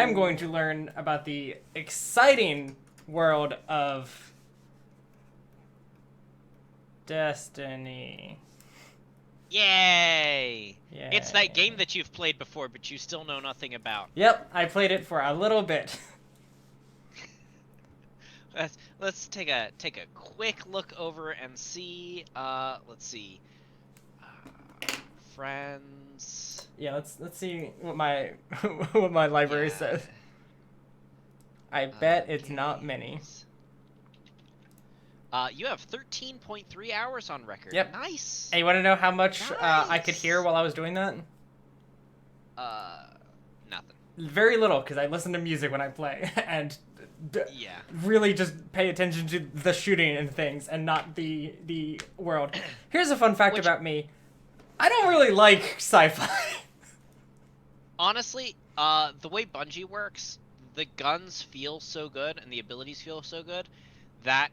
I'm going to learn about the exciting world of Destiny. Yay! Yay. It's that game that you've played before, but you still know nothing about. Yep, I played it for a little bit. Let's take a quick look over and see. Let's see. Friends. Yeah, let's see what my what my library says. I bet it's not many. You have 13.3 hours on record. Yep. Nice. Hey, you want to know how much Nice. I could hear while I was doing that? Nothing. Very little, because I listen to music when I play, and yeah, really just pay attention to the shooting and things, and not the world. Here's a fun fact about me: I don't really like sci-fi. Honestly, the way Bungie works, the guns feel so good and the abilities feel so good that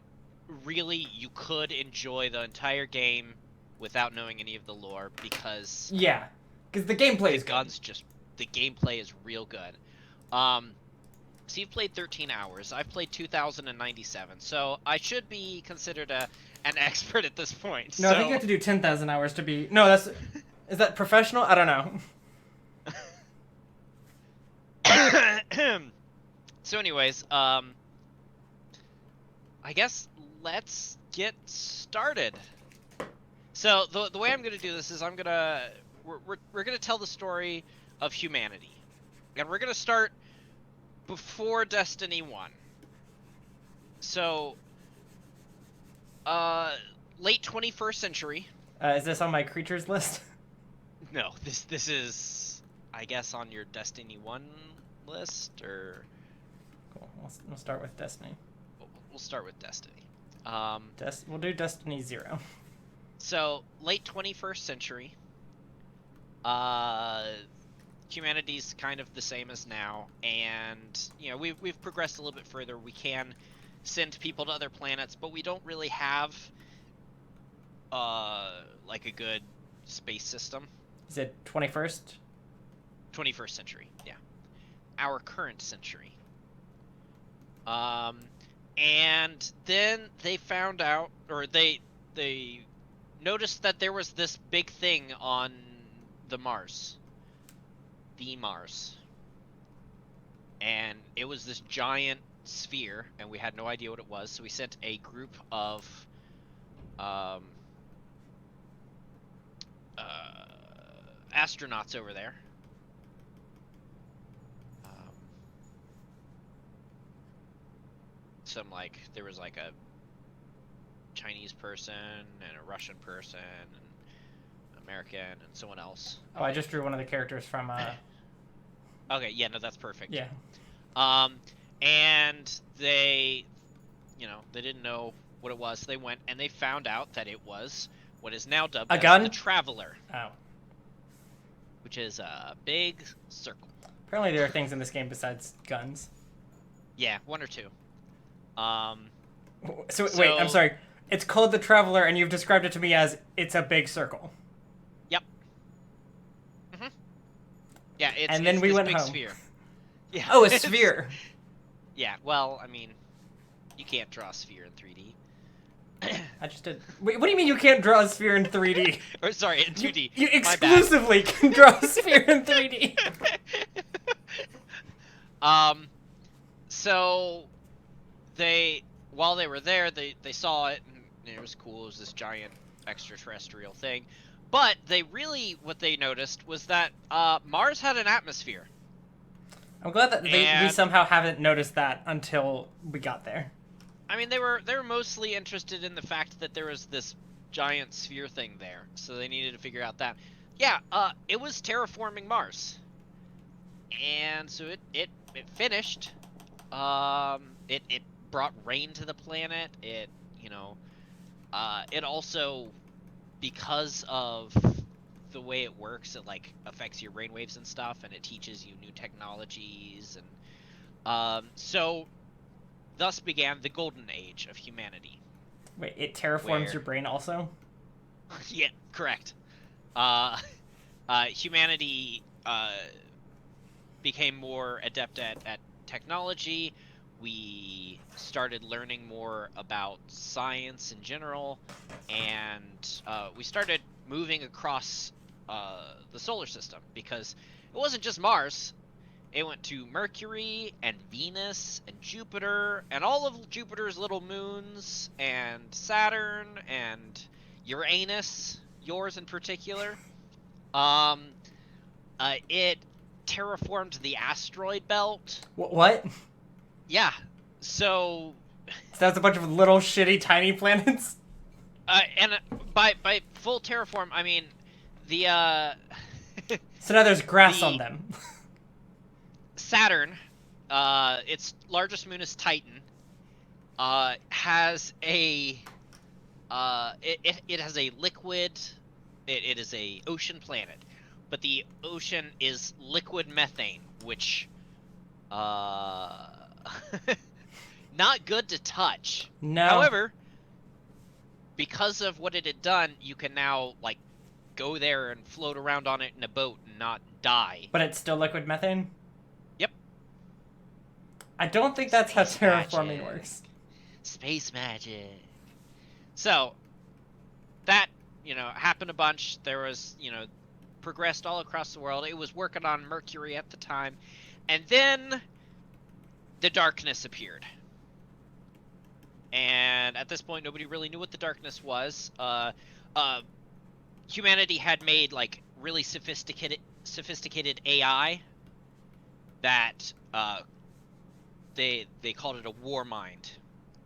really you could enjoy the entire game without knowing any of the lore, because yeah, because the gameplay is guns good. The gameplay is real good. So you've played 13 hours. I've played 2,097, so I should be considered an expert at this point. No, I think you have to do 10,000 hours to be. No, is that professional? I don't know. So anyways, I guess let's get started. So the way I'm gonna do this is we're gonna tell the story of humanity, and we're gonna start before Destiny 1. So late 21st century. Is this on my creatures list? No, this is, I guess, on your Destiny 1 list, or... Cool. We'll start with Destiny. We'll start with Destiny. We'll do Destiny 0. So, late 21st century. Humanity's kind of the same as now, and, you know, we've progressed a little bit further. We can send people to other planets, but we don't really have, like, a good space system. Is it 21st? 21st century, yeah. Our current century. And then they found out, or they noticed that there was this big thing on the Mars. And it was this giant sphere, and we had no idea what it was, so we sent a group of astronauts over there. There was like a Chinese person and a Russian person and American and someone else. Oh, I just drew one of the characters from Okay, yeah, no, that's perfect. Yeah. And they, you know, they didn't know what it was. They went and they found out that it was what is now dubbed a as gun? the Traveler. Oh. Which is a big circle. Apparently there are things in this game besides guns. Yeah, one or two. So wait, I'm sorry. It's called the Traveler, and you've described it to me as it's a big circle. Yep. Yeah, and then we this went big home. Sphere. Yeah. Oh, a sphere. Yeah. Well, I mean, you can't draw a sphere in 3D. I just did. Wait, what do you mean you can't draw a sphere in 3D? Or sorry, in 2D. You exclusively can draw a sphere in 3D. So while they were there, they saw it, and it was cool. It was this giant extraterrestrial thing. But what they noticed was that Mars had an atmosphere. I'm glad that we somehow haven't noticed that until we got there. I mean, they were mostly interested in the fact that there was this giant sphere thing there, so they needed to figure out that. Yeah, it was terraforming Mars, and so it finished. It brought rain to the planet. It also, because of the way it works, it like affects your brainwaves and stuff, and it teaches you new technologies, and so thus began the golden age of humanity. Wait, it terraforms your brain also? Yeah, correct. Humanity became more adept at technology. We started learning more about science in general, and we started moving across the solar system, because it wasn't just Mars. It went to Mercury and Venus and Jupiter and all of Jupiter's little moons and Saturn and Uranus, yours in particular. It terraformed the asteroid belt. What? Yeah. So, So that's a bunch of little shitty tiny planets. and by full terraform, I mean the So now there's grass the on them. Saturn, its largest moon is Titan, has a it has a liquid. It is a ocean planet, but the ocean is liquid methane, which not good to touch. No. However, because of what it had done, you can now like go there and float around on it in a boat and not die. But it's still liquid methane? Yep. I don't think that's how Space terraforming magic. works. Space magic. So that, happened a bunch. There was, progressed all across the world. It was working on Mercury at the time. And then the darkness appeared. And at this point, nobody really knew what the darkness was. Humanity had made like really sophisticated AI that they called it a war mind,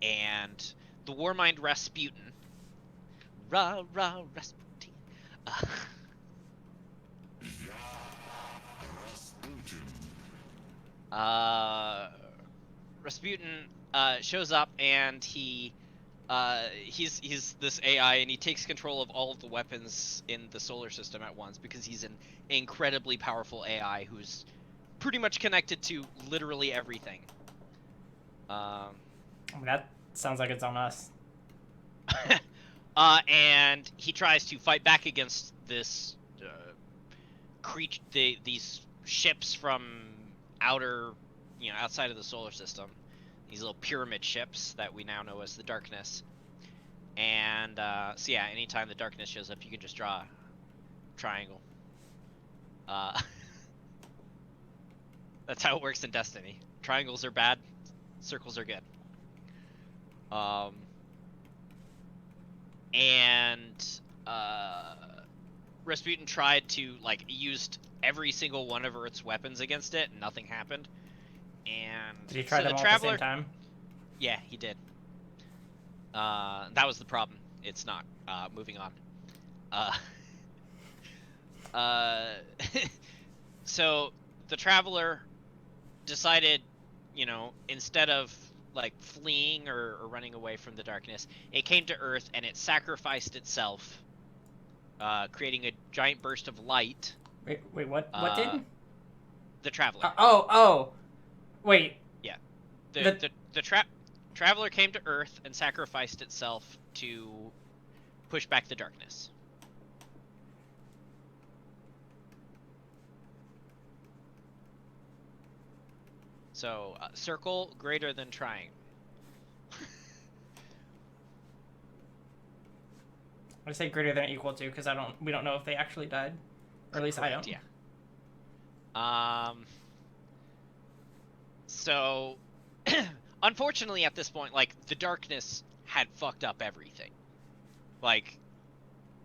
and the war mind Rasputin. Rah rah Rasputin. Rasputin shows up, and he's this AI, and he takes control of all of the weapons in the solar system at once, because he's an incredibly powerful AI who's pretty much connected to literally everything. That sounds like it's on us. And he tries to fight back against this these ships from outside of the solar system. These little pyramid ships that we now know as the Darkness. And so yeah, anytime the Darkness shows up, you can just draw a triangle. That's how it works in Destiny. Triangles are bad, circles are good. And Rasputin tried to used every single one of Earth's weapons against it, and nothing happened. And Did he try so them the all Traveler, at the same time? yeah, he did. That was the problem. It's not moving on. So the Traveler decided, instead of fleeing or running away from the darkness, it came to Earth and it sacrificed itself, creating a giant burst of light. Wait, what? What did? The Traveler. Wait. Yeah. The Traveler came to Earth and sacrificed itself to push back the darkness. So, circle greater than triangle. I say greater than or equal to because we don't know if they actually died, or at least Correct, I don't. Yeah. So, unfortunately, at this point, the darkness had fucked up everything.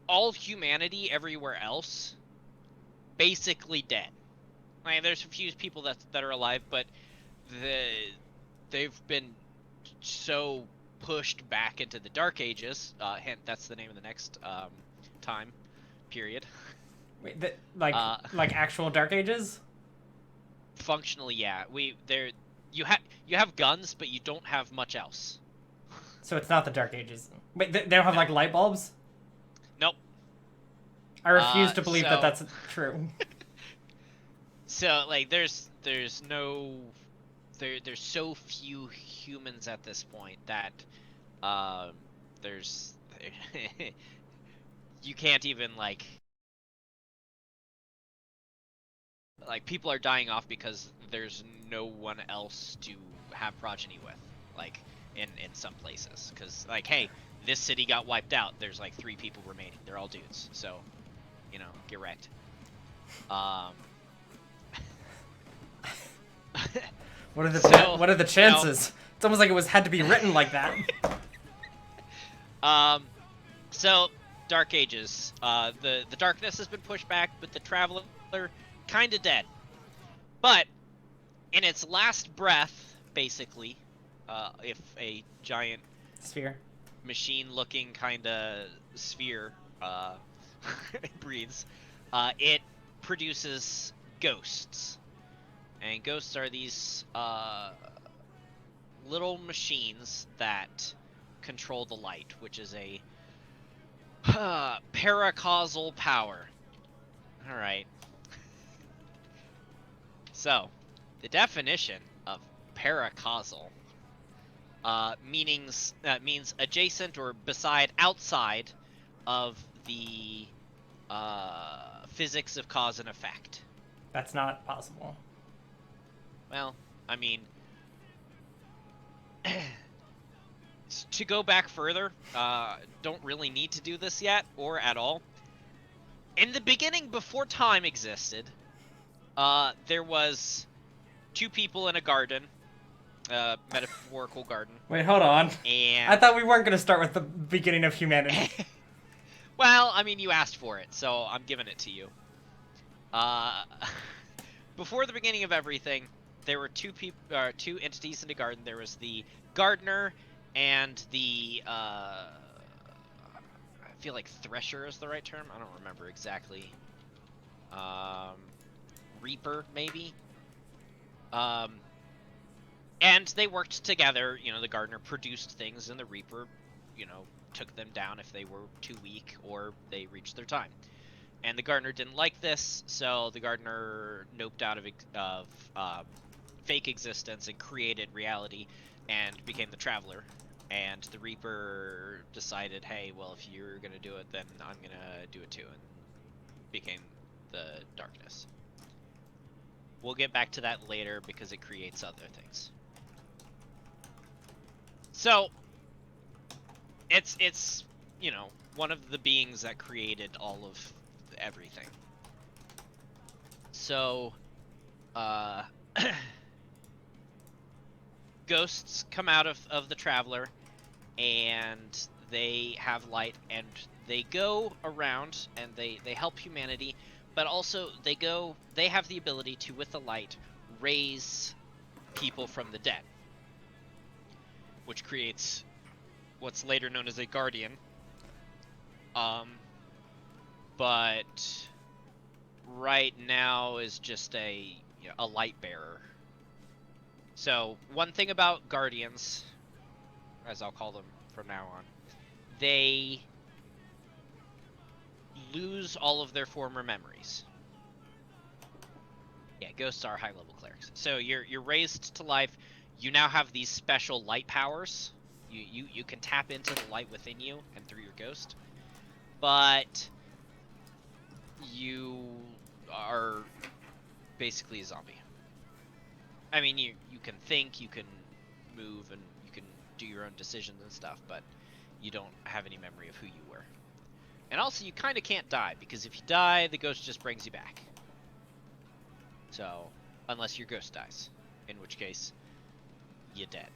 All of humanity everywhere else, basically dead. There's a few people that are alive, but they've been so pushed back into the Dark Ages. Hint, that's the name of the next time period. Wait, like actual Dark Ages? Functionally, yeah. You have guns, but you don't have much else. So it's not the Dark Ages. Wait, they don't have light bulbs? Nope. I refuse to believe that that's true. So there's so few humans at this point that there's you can't even like people are dying off because there's no one else to have progeny with, like in some places, because like, hey, this city got wiped out, there's like 3 people remaining, they're all dudes, so you know, get wrecked. What are the So, what are the chances? It's almost like it was had to be written like that. So Dark Ages, the darkness has been pushed back, but the Traveler kind of dead. But in its last breath, basically, if a giant Sphere. machine-looking kind of sphere breathes, it produces ghosts. And ghosts are these little machines that control the light, which is a paracausal power. All right. So, the definition of paracausal means adjacent or beside, outside of the physics of cause and effect. That's not possible. Well, I mean, to go back further, don't really need to do this yet, or at all. In the beginning, before time existed, there was 2 people in a garden, metaphorical garden. Wait, hold on. And I thought we weren't going to start with the beginning of humanity. well, I mean, you asked for it, so I'm giving it to you. Before the beginning of everything, there were 2 entities in the garden. There was the gardener and the I feel like thresher is the right term. I don't remember exactly. Reaper, maybe. And they worked together. You know, the gardener produced things, and the reaper, you know, took them down if they were too weak or they reached their time. And the gardener didn't like this, so the gardener noped out of fake existence and created reality and became the Traveler. And the Reaper decided, hey, well, if you're going to do it, then I'm going to do it too, and became the Darkness. We'll get back to that later because it creates other things. So, it's you know, one of the beings that created all of everything. So, ghosts come out of the Traveler, and they have light, and they go around, and they help humanity, but also they have the ability to, with the light, raise people from the dead, which creates what's later known as a guardian. But right now is just a light bearer. So one thing about guardians, as I'll call them from now on, they lose all of their former memories. Yeah, ghosts are high-level clerics. So you're raised to life. You now have these special light powers. You can tap into the light within you and through your ghost, but you are basically a zombie. I mean, you can think, you can move, and you can do your own decisions and stuff, but you don't have any memory of who you were. And also, you kind of can't die, because if you die, the ghost just brings you back. So, unless your ghost dies, in which case, you're dead.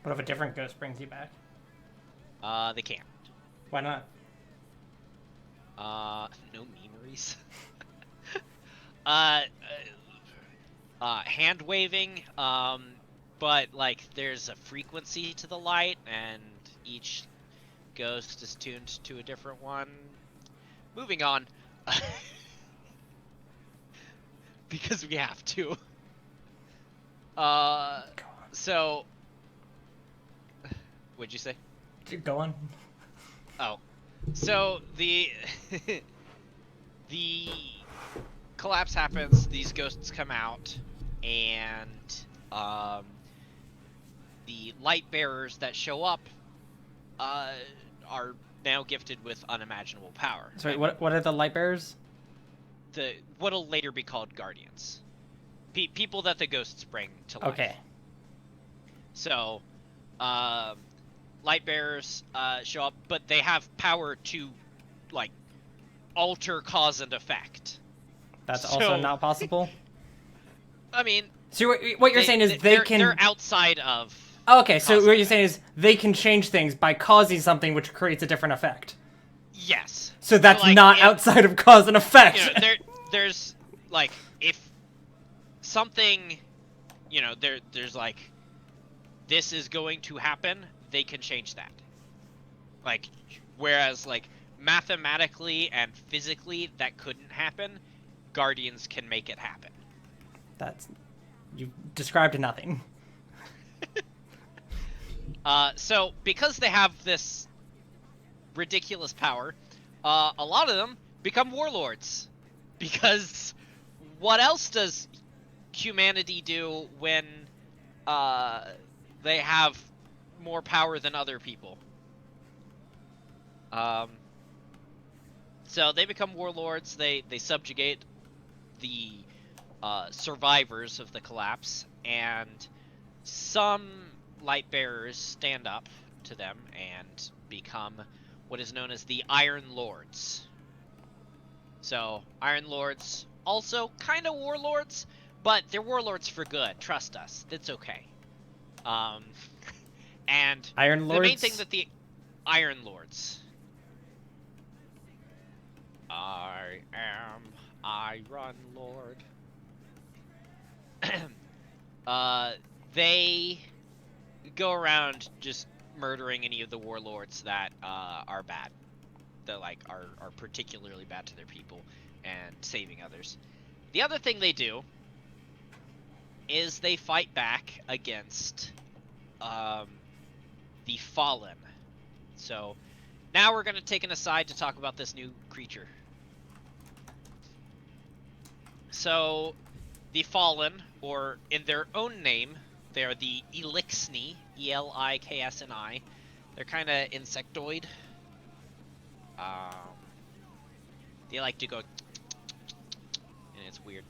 What if a different ghost brings you back? They can't. Why not? No memories. Hand waving, but like there's a frequency to the light, and each ghost is tuned to a different one. Moving on. Because we have to. So what'd you say? Go on. Oh. So the the collapse happens, these ghosts come out, and the light bearers that show up are now gifted with unimaginable power. Sorry, what are the light bearers? what'll later be called guardians, people that the ghosts bring to life. Okay. So, light bearers show up, but they have power to, like, alter cause and effect. That's also So- not possible. I mean, So what you're saying is they're outside of. Okay, so cause what and you're saying is they can change things by causing something which creates a different effect. Yes. So that's like, not outside of cause and effect. You know, there's like, if something, you know, there's like, this is going to happen, they can change that. Like, whereas like mathematically and physically that couldn't happen, guardians can make it happen. That's, you described nothing. So because they have this ridiculous power, a lot of them become warlords. Because what else does humanity do when they have more power than other people? So they become warlords. They subjugate the survivors of the collapse, and some light bearers stand up to them and become what is known as the Iron Lords. So, Iron Lords, also kind of warlords, but they're warlords for good. Trust us, it's okay. And Iron Lords? the main thing that the Iron Lords. I am Iron Lord. They go around just murdering any of the warlords that are bad. That like are particularly bad to their people, and saving others. The other thing they do is they fight back against the Fallen. So now we're going to take an aside to talk about this new creature. So the Fallen, or in their own name, they are the Eliksni, E-L-I-K-S-N-I. They're kind of insectoid. They like to go, and it's weird.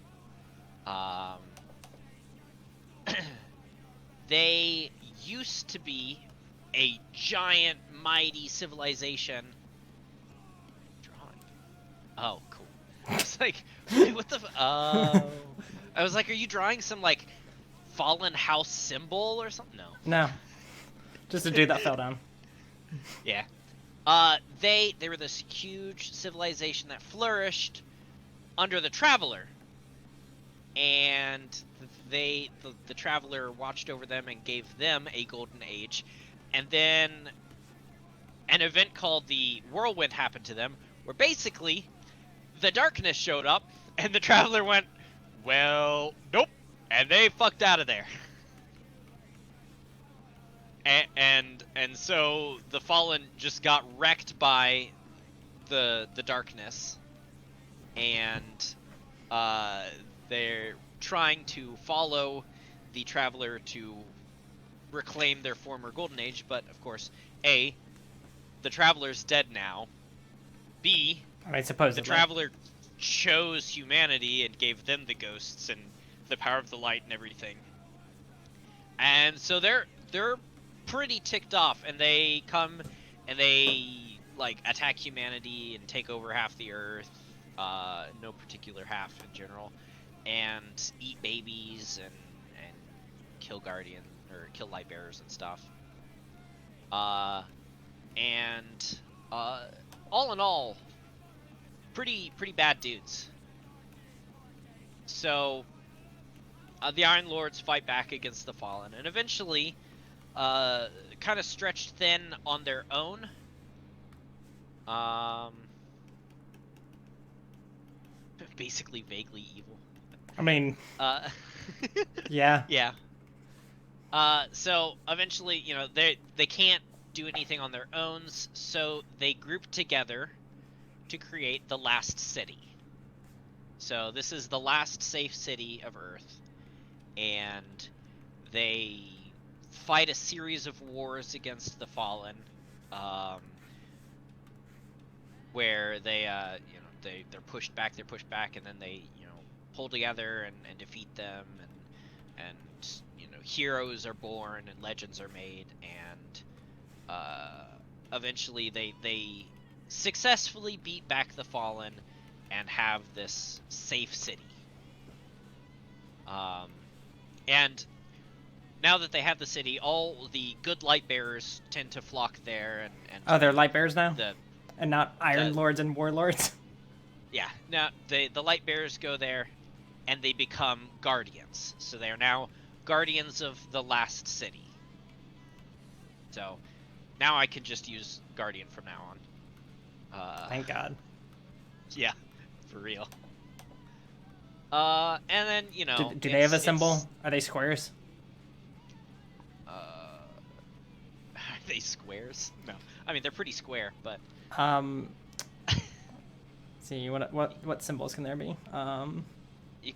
They used to be a giant, mighty civilization. Drawing. Oh, cool. I was like, wait, what the? Oh, I was like, are you drawing some like fallen house symbol or something? No. No. Just a dude that fell down. Yeah. They were this huge civilization that flourished under the Traveler, and the Traveler watched over them and gave them a golden age, and then an event called the Whirlwind happened to them, where basically the darkness showed up, and the Traveler went, well, nope, and they fucked out of there. And so the Fallen just got wrecked by the darkness, and they're trying to follow the Traveler to reclaim their former golden age, but of course, A, the Traveler's dead now. B, I mean, supposedly. the Traveler chose humanity and gave them the ghosts and the power of the light and everything. And so they're pretty ticked off, and they come and they like attack humanity and take over half the earth, no particular half in general, and eat babies and kill guardian or kill light bearers and stuff. And all in all, pretty bad dudes. So the Iron Lords fight back against the Fallen, and eventually kind of stretched thin on their own. Basically vaguely evil. I mean, yeah. Yeah. So eventually, you know, they can't do anything on their own, so they group together to create the last city. So this is the last safe city of Earth, and they fight a series of wars against the Fallen, where they, you know, they're pushed back, and then they pull together and defeat them, and heroes are born and legends are made, and eventually they successfully beat back the Fallen and have this safe city. And now that they have the city, all the good light bearers tend to flock there, and Oh, they're light bearers now, the and not Iron Lords and Warlords. yeah, now the light bearers go there, and they become guardians. So they are now guardians of the last city. So now I can just use guardian from now on. Thank God. Yeah, for real. And then Do they have a symbol? Are they squares? Are they squares? No, I mean they're pretty square, but see what symbols can there be?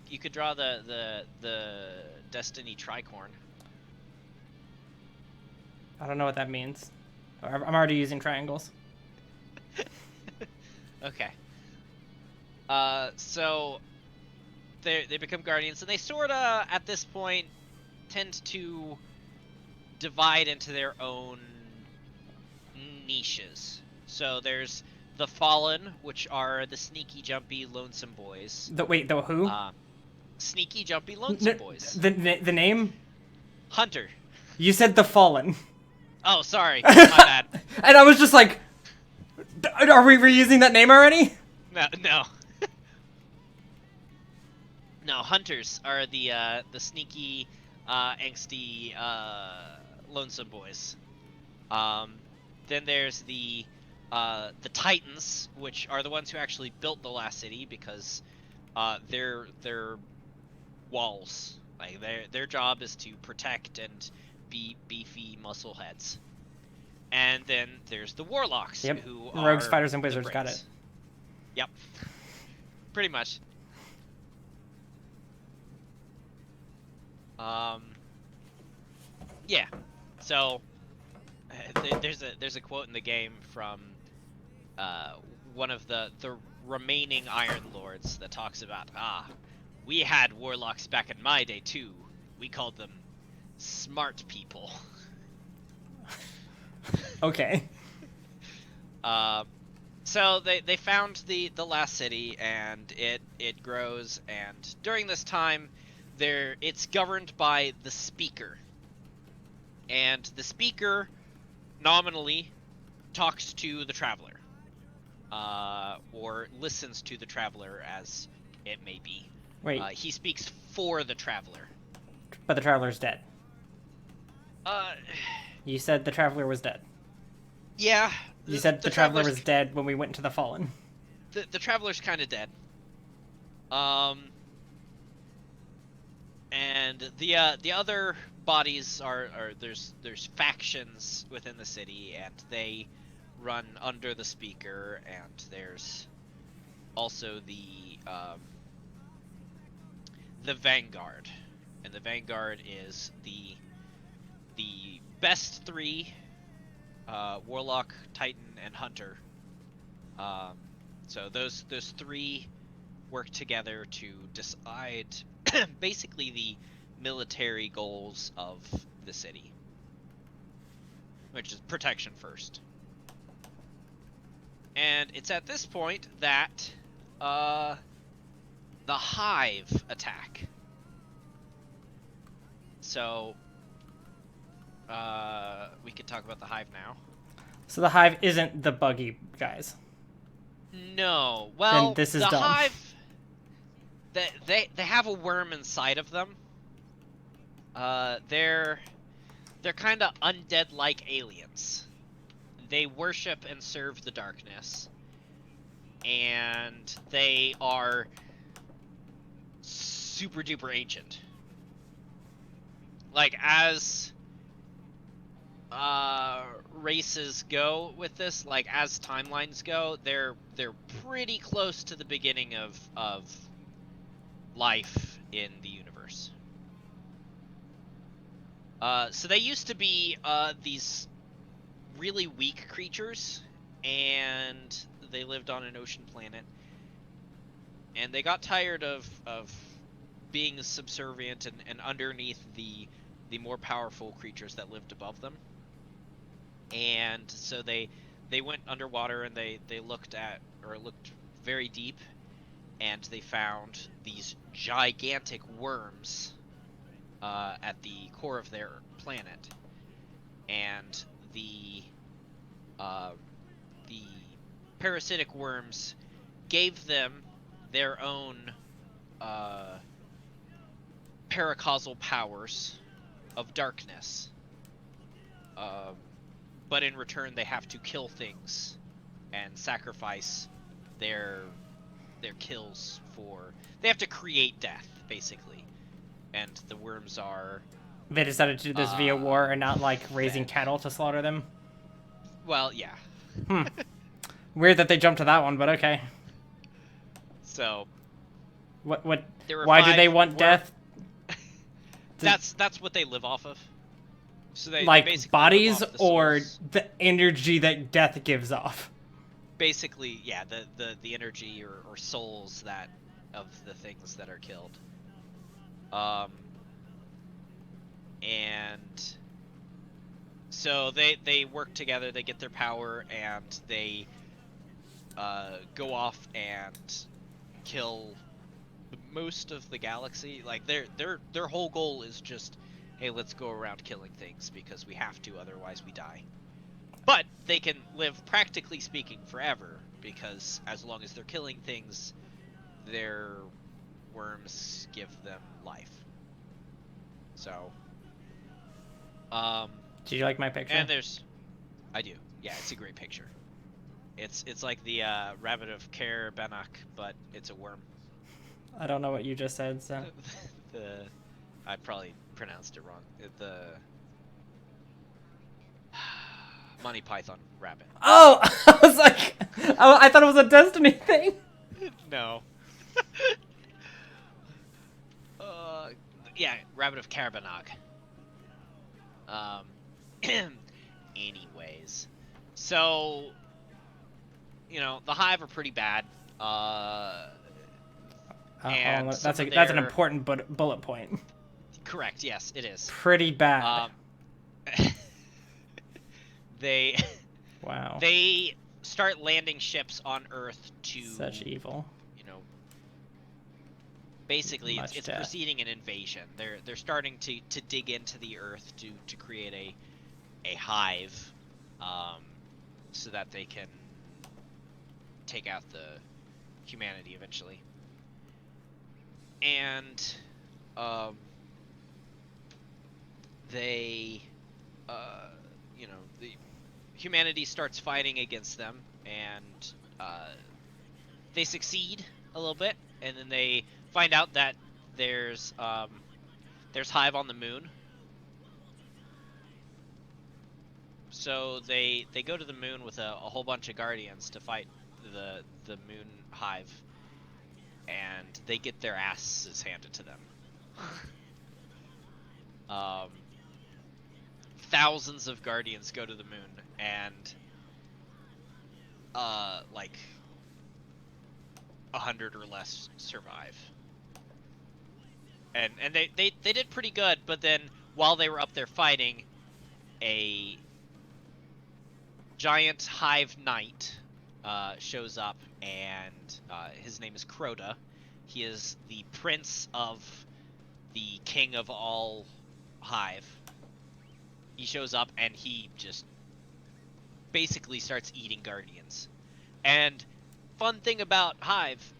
you could draw the Destiny tricorn. I don't know what that means. I'm already using triangles. Okay. So they become guardians, and they sorta at this point tend to divide into their own niches. So there's the Fallen, which are the sneaky, jumpy, lonesome boys. The who? Sneaky, jumpy, lonesome boys. The name? Hunter. You said the Fallen. Oh, sorry. My bad. And I was just like, are we reusing that name already? No. No, Hunters are the sneaky, angsty, lonesome boys. Then there's the Titans, which are the ones who actually built the last city, because they're walls. Like their job is to protect and be beefy muscle heads. And then there's the Warlocks, who are rogues, fighters, and wizards. Got it. Yep. Pretty much. Yeah. So there's a quote in the game from one of the remaining Iron Lords that talks about, we had warlocks back in my day too. We called them smart people. Okay. So they found the last city, and it grows, and during this time it's governed by the Speaker. And the Speaker nominally talks to the Traveler. Or listens to the Traveler, as it may be. Wait. He speaks for the Traveler. But the Traveler's dead. You said the Traveler was dead. Yeah. You said the Traveler was dead when we went into the Fallen. The Traveler's kind of dead. And the other bodies are there's factions within the city, and they run under the Speaker, and there's also the Vanguard, and the Vanguard is the best three, Warlock, Titan, and Hunter. So those three work together to decide basically the military goals of the city, which is protection first. And it's at this point that the Hive attack. So we could talk about the Hive now. So the Hive isn't the buggy guys. No. Well, then this is the dumb. Hive, they have a worm inside of them. They're kind of undead-like aliens. They worship and serve the darkness, and they are super duper ancient. Like, as races go with this, like as timelines go, they're pretty close to the beginning of life in the universe. So they used to be these really weak creatures, and they lived on an ocean planet, and they got tired of being subservient and underneath the more powerful creatures that lived above them. And so they went underwater, and they looked very deep, and they found these gigantic worms at the core of their planet. And the parasitic worms gave them their own paracausal powers of darkness. But in return, they have to kill things and sacrifice their kills for. They have to create death, basically. And the worms are. They decided to do this via war and not like raising cattle to slaughter them. Well, yeah. Weird that they jumped to that one, but okay. So. What? Why do they want death? That's what they live off of. So they like bodies or the energy that death gives off. Basically, yeah, the energy or souls that of the things that are killed. And so they work together, they get their power, and they go off and kill most of the galaxy. Like their whole goal is just, hey, let's go around killing things because we have to, otherwise we die. But they can live, practically speaking, forever, because as long as they're killing things, their worms give them life. So, did you like my picture? And I do. Yeah, it's a great picture. It's like the rabbit of Ker Benak, but it's a worm. I don't know what you just said, so. I probably pronounced it wrong. The Monty Python rabbit. Oh, I was like, I thought it was a Destiny thing. No. Yeah, rabbit of Karabanog. Anyways, so the Hive are pretty bad. And that's an important bullet point. Correct. Yes, it is. Pretty bad. Wow. They start landing ships on Earth to such evil. Basically, it's preceding an invasion. They're starting to dig into the Earth to create a hive, so that they can take out the humanity eventually. And the humanity starts fighting against them, and they succeed a little bit, and then they find out that there's Hive on the moon. So they go to the moon with a whole bunch of guardians to fight the moon Hive, and they get their asses handed to them. Thousands of guardians go to the moon, and like 100 or less survive. And they did pretty good, but then while they were up there fighting, a giant Hive Knight shows up, and his name is Crota. He is the prince of the king of all Hive. He shows up, and he just basically starts eating guardians. And fun thing about Hive,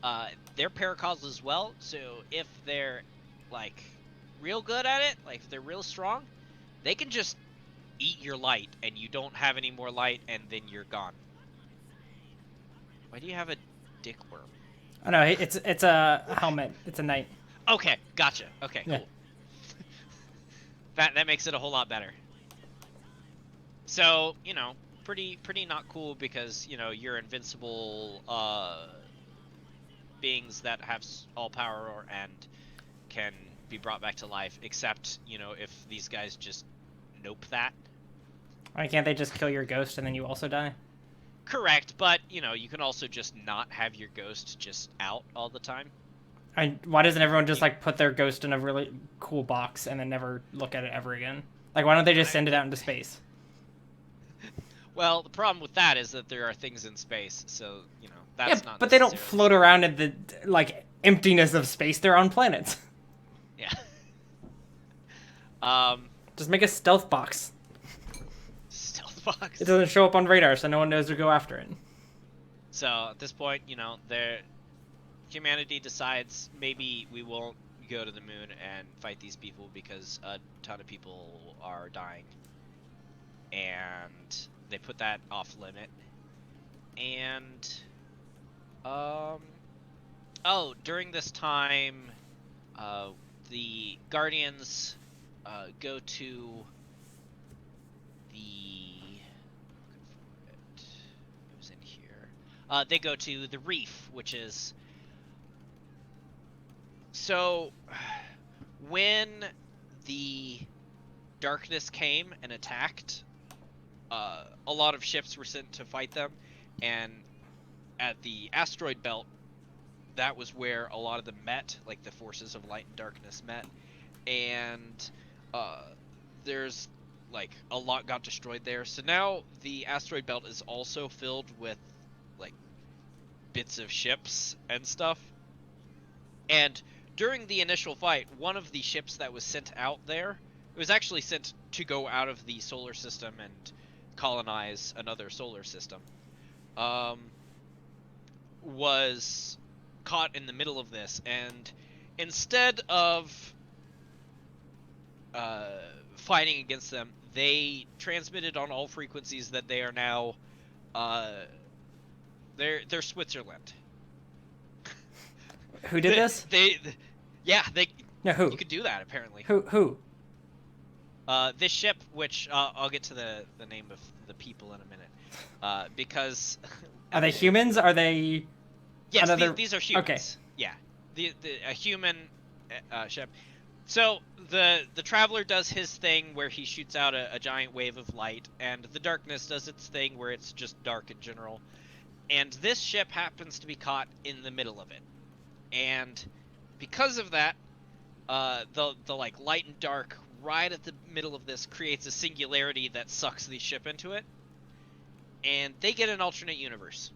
they're paracausal as well, so if they're like real good at it, like if they're real strong, they can just eat your light, and you don't have any more light, and then you're gone. Why do you have a dick worm? Oh no, it's a helmet. It's a knight. Okay, gotcha. Okay, cool. Yeah. That makes it a whole lot better. So, pretty not cool, because, you're invincible beings that have all power and can be brought back to life, except, if these guys just nope that. Why can't they just kill your ghost and then you also die? Correct, but, you know, you can also just not have your ghost just out all the time. Why doesn't everyone just like put their ghost in a really cool box and then never look at it ever again? Like, why don't they just send it out into space? Well, the problem with that is that there are things in space, so, you know, Yeah, that's not but they don't necessarily float true. around in the like emptiness of space. They're on planets. Yeah. um, Just make a stealth box. Stealth box. It doesn't show up on radar, so no one knows to go after it. So, at this point, you know, humanity decides maybe we won't go to the moon and fight these people because a ton of people are dying. And they put that off limit. And during this time, the Guardians go to the it was in here. They go to the reef, which is so when the darkness came and attacked, a lot of ships were sent to fight them, and at the asteroid belt, that was where a lot of them met, like the forces of light and darkness met, and there's like a lot got destroyed there. So now the asteroid belt is also filled with like bits of ships and stuff. And during the initial fight, one of the ships that was sent out there, it was actually sent to go out of the solar system and colonize another solar system, was caught in the middle of this, and instead of fighting against them, they transmitted on all frequencies that they are now they're Switzerland. Who did this? Yeah, No, who? you could do that apparently. Who? This ship, which I'll get to the name of the people in a minute, because Are they humans? Are they? yes, another... these are humans. Okay. Yeah, a human ship. So the Traveler does his thing where he shoots out a giant wave of light, and the Darkness does its thing where it's just dark in general. And this ship happens to be caught in the middle of it, and because of that, the like light and dark right at the middle of this creates a singularity that sucks the ship into it, and they get an alternate universe.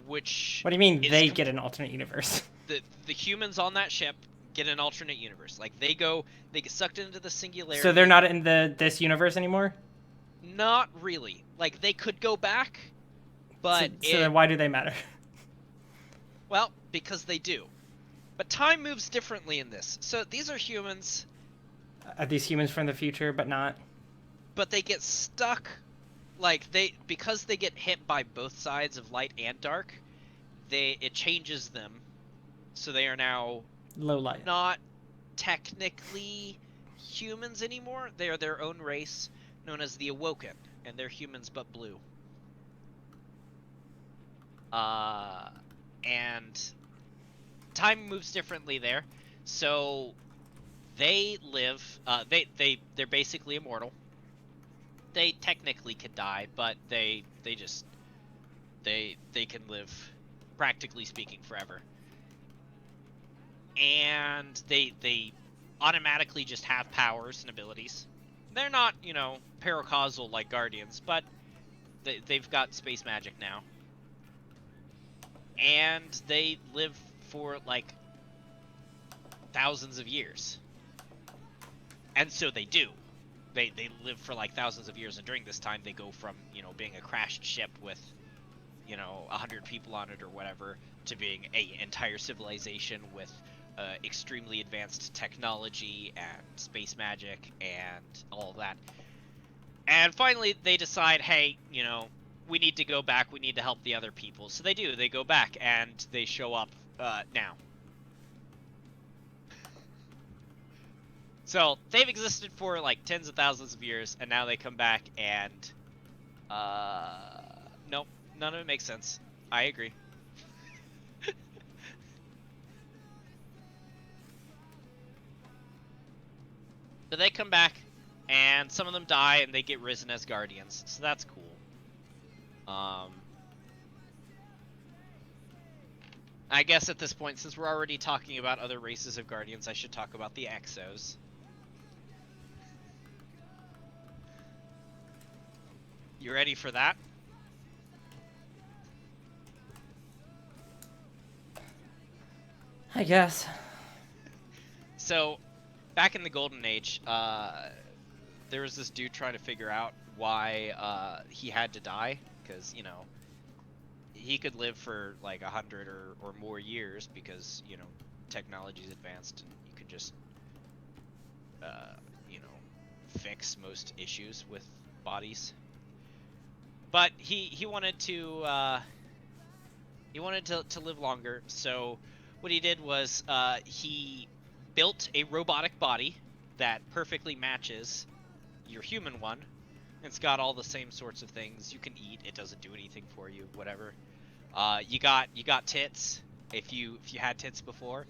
Which What do you mean they get an alternate universe? The humans on that ship get an alternate universe. Like they get sucked into the singularity. So they're not in this universe anymore? Not really. Like they could go back, but so then why do they matter? Well, because they do. But time moves differently in this. So these are humans. Are these humans from the future, but not? But they get stuck. Like because they get hit by both sides of light and dark, it changes them. So they are now low light. Not technically humans anymore. They are their own race, known as the Awoken, and they're humans but blue. And time moves differently there. So they live. They're basically immortal. They technically could die, but they can live, practically speaking, forever. And they automatically just have powers and abilities. They're not, you know, paracausal like Guardians, but they've got space magic now. And they live for like thousands of years. And so they do. They live for like thousands of years, and during this time they go from, you know, being a crashed ship with, you know, 100 people on it or whatever, to being an entire civilization with extremely advanced technology and space magic and all of that. And finally they decide, hey, you know, we need to go back, we need to help the other people. So they do, they go back, and they show up now. So they've existed for like tens of thousands of years, and now they come back, and nope, none of it makes sense. I agree. So they come back, and some of them die, and they get risen as Guardians. So that's cool. I guess at this point, since we're already talking about other races of Guardians, I should talk about the Exos. You ready for that? I guess. So, back in the Golden Age, there was this dude trying to figure out why he had to die, because, you know, he could live for like 100 or more years because, you know, technology's advanced and you could just, you know, fix most issues with bodies. But he wanted to live longer, so what he did was he built a robotic body that perfectly matches your human one. It's got all the same sorts of things. You can eat. It doesn't do anything for you. Whatever. You got tits. If you had tits before.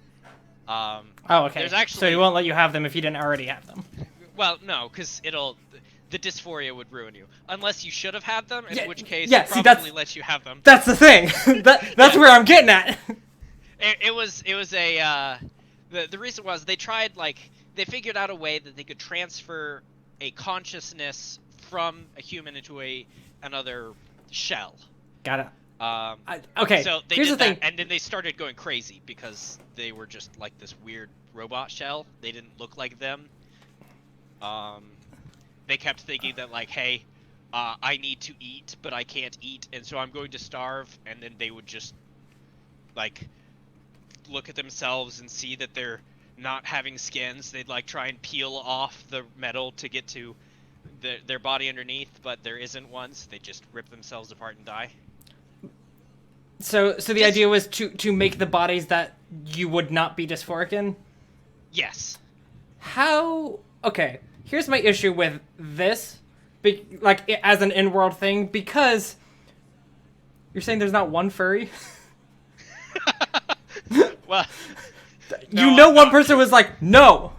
Oh, okay. There's actually, so he won't let you have them if you didn't already have them. Well, no, because the dysphoria would ruin you. Unless you should have had them, in which case yeah, it probably lets you have them. That's the thing. That's where I'm getting at. It was a the reason was they figured out a way that they could transfer a consciousness from a human into another shell. Got it. Okay. So they here's did the thing. that, and then they started going crazy because they were just like this weird robot shell. They didn't look like them. They kept thinking that like, hey, I need to eat, but I can't eat, and so I'm going to starve. And then they would just like look at themselves and see that they're not having skins. They'd like try and peel off the metal to get to their body underneath, but there isn't one, so they just rip themselves apart and die. So the idea was to make the bodies that you would not be dysphoric in? Yes. How... Okay, here's my issue with this, like, as an in-world thing, because you're saying there's not one furry? Well... one person was like, no!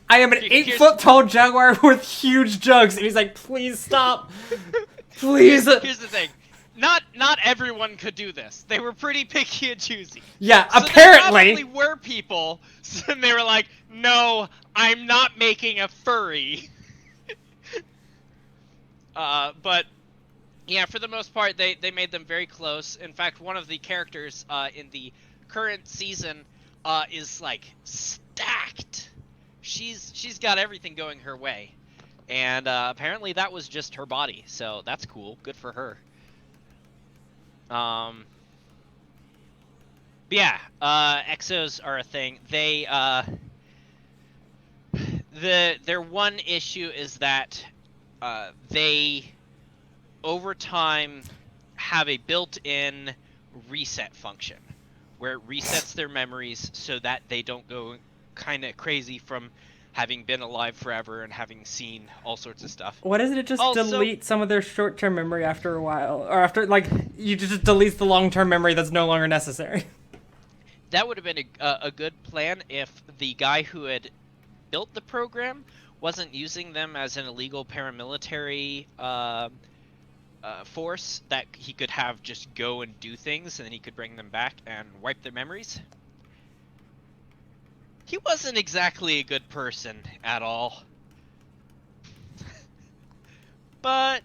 I am an 8-foot-tall jaguar with huge jugs, and he's like, please stop. Please. Here's the thing. Not everyone could do this. They were pretty picky and choosy. Yeah, so apparently. There probably were people, and they were like, no, I'm not making a furry. But, yeah, for the most part, they made them very close. In fact, one of the characters in the current season is, like, stacked. She's got everything going her way. And apparently that was just her body, so that's cool. Good for her. But yeah, exos are a thing. They their one issue is that they over time have a built-in reset function where it resets their memories so that they don't go kind of crazy from having been alive forever and having seen all sorts of stuff. Why doesn't it just delete some of their short-term memory after a while? Or after, like, you just deletes the long-term memory that's no longer necessary? That would have been a good plan if the guy who had built the program wasn't using them as an illegal paramilitary force that he could have just go and do things, and then he could bring them back and wipe their memories. He wasn't exactly a good person at all. But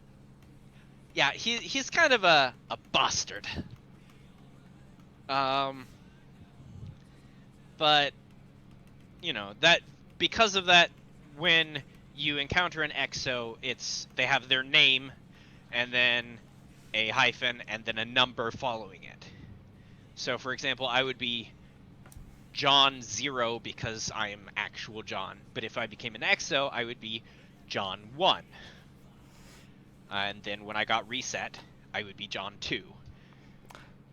yeah, he's kind of a bastard. But you know, that because of that, when you encounter an exo, they have their name and then a hyphen and then a number following it. So for example, I would be John 0 because I am actual John. But if I became an exo, I would be John 1. And then when I got reset, I would be John 2.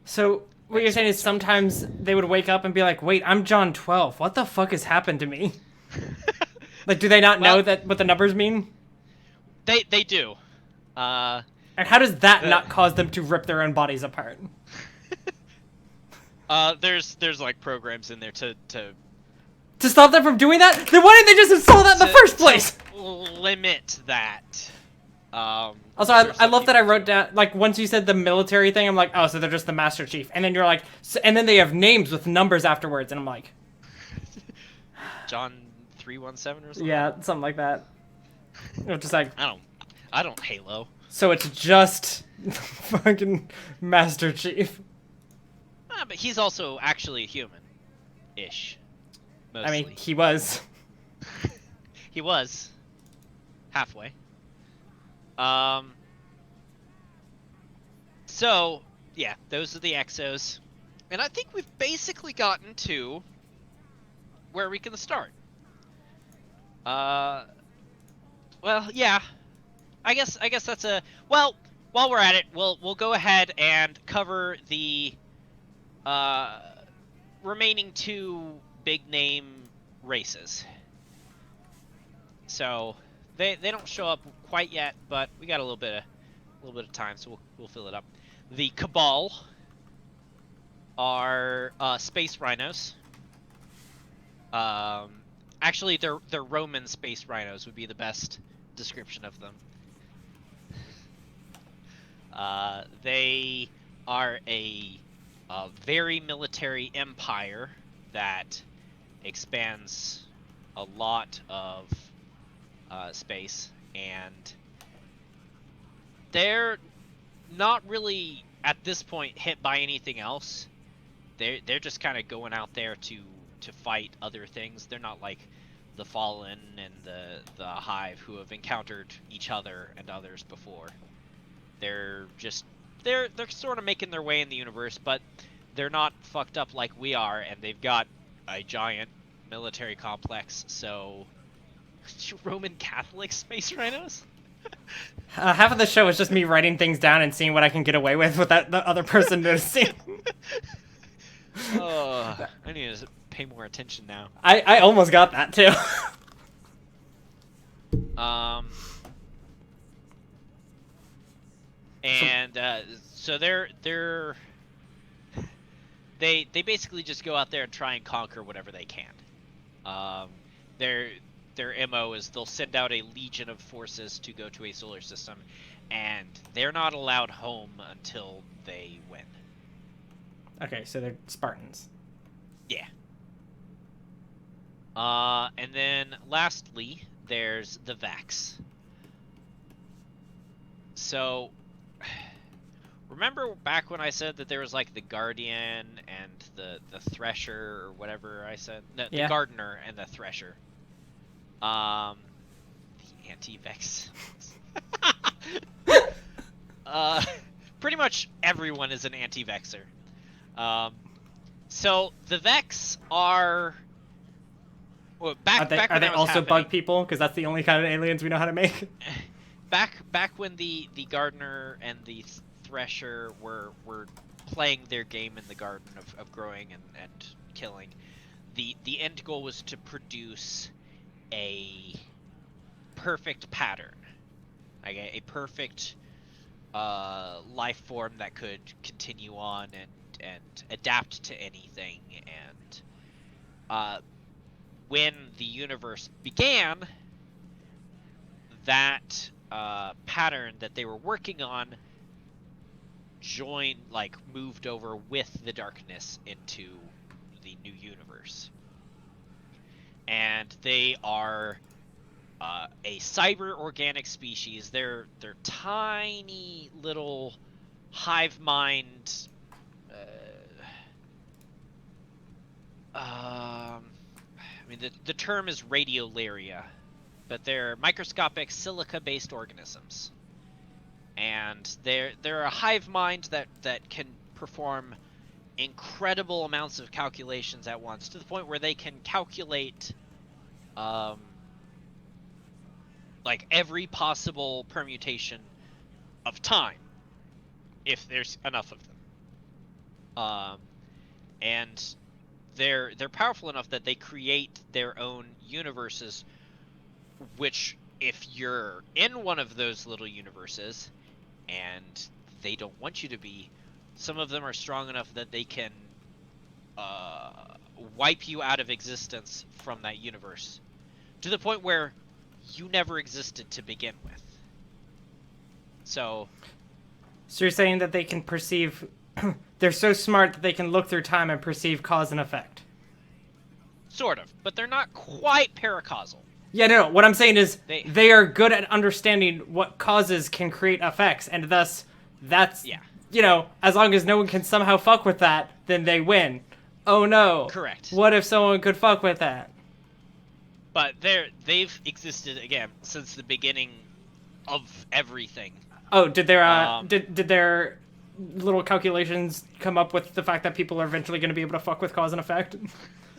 So what you're saying is sometimes they would wake up and be like, wait, I'm John 12. What the fuck has happened to me? Like, do they not know what the numbers mean? They do. And how does that not cause them to rip their own bodies apart? There's like programs in there to stop them from doing that? Then why didn't they just install that in the first place? Limit that. Also, I love that I wrote down, like, once you said the military thing, I'm like, oh, so they're just the Master Chief. And then you're like, and then they have names with numbers afterwards, and I'm like... John 317 or something? Yeah, something like that. It's just like... I don't Halo. So it's just fucking Master Chief. But he's also actually human-ish. Mostly. I mean, he was. He was. Halfway. So, yeah, those are the exos. And I think we've basically gotten to where we can start. Well, yeah. I guess that's a... Well, while we're at it, we'll go ahead and cover the remaining 2 big name races. So they don't show up quite yet, but we got a little bit of time, so we'll fill it up. The Cabal are space rhinos. Actually, they're Roman space rhinos would be the best description of them. They are a very military empire that expands a lot of space, and they're not really at this point hit by anything else. They're just kind of going out there to fight other things. They're not like the Fallen and the Hive, who have encountered each other and others before. They're sort of making their way in the universe, but they're not fucked up like we are, and they've got a giant military complex. So Roman Catholic space rhinos? Half of the show is just me writing things down and seeing what I can get away with without the other person noticing. Oh, I need to pay more attention now. I almost got that too. And so they basically just go out there and try and conquer whatever they can. Their MO is they'll send out a legion of forces to go to a solar system, and they're not allowed home until they win. Okay, so they're Spartans. Yeah. And then lastly, there's the Vex. So, remember back when I said that there was like the Guardian and the Thresher, or whatever I said? No, the Gardener and the Thresher. The anti-Vex. Pretty much everyone is an anti-Vexer. So the Vex are... Well, are they also bug people? Because that's the only kind of aliens we know how to make. Back when the Gardener and the Thresher were playing their game in the garden of growing and killing, the end goal was to produce a perfect pattern, like a perfect life form that could continue on and adapt to anything. And when the universe began, that pattern that they were working on moved over with the darkness into the new universe. And they are a cyber organic species. They're tiny little hive mind. I mean, the term is radiolaria, but they're microscopic silica-based organisms. And they're a hive mind that can perform incredible amounts of calculations at once, to the point where they can calculate like every possible permutation of time, if there's enough of them. And they're powerful enough that they create their own universes, which, if you're in one of those little universes and they don't want you to be, some of them are strong enough that they can wipe you out of existence from that universe, to the point where you never existed to begin with. So you're saying that they can perceive... they're so smart that they can look through time and perceive cause and effect. sort of, but they're not quite paracausal. Yeah, no, what I'm saying is They- they are good at understanding what causes can create effects, and thus, that's, Yeah. As long as no one can somehow fuck with that, then they win. Oh no. Correct. What if someone could fuck with that? But they've existed again since the beginning of everything. Oh, did their little calculations come up with the fact that people are eventually going to be able to fuck with cause and effect?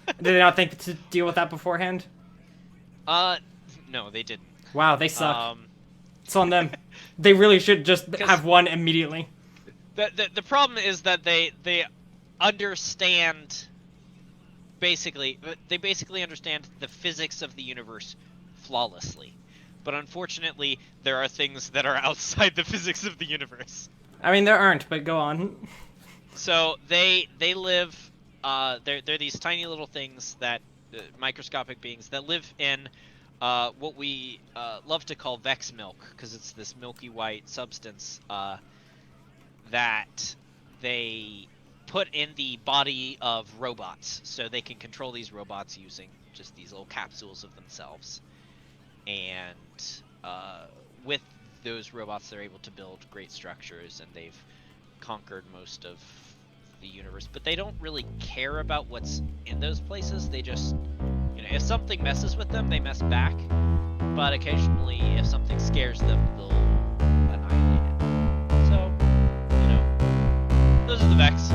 Did they not think to deal with that beforehand? No, they didn't. Wow, they suck. It's on them. They really should just have one immediately. The problem is that they understand they basically understand the physics of the universe flawlessly. But unfortunately, there are things that are outside the physics of the universe. I mean, there aren't, but go on. So they live. They're these tiny little things that microscopic beings that live in what we love to call Vex milk, because it's this milky white substance that they put in the body of robots, so they can control these robots using just these little capsules of themselves. And with those robots, they're able to build great structures, and they've conquered most of the universe. But they don't really care about what's in those places. They just, if something messes with them, they mess back. But occasionally, if something scares them, they'll annihilate it. So, those are the Vex.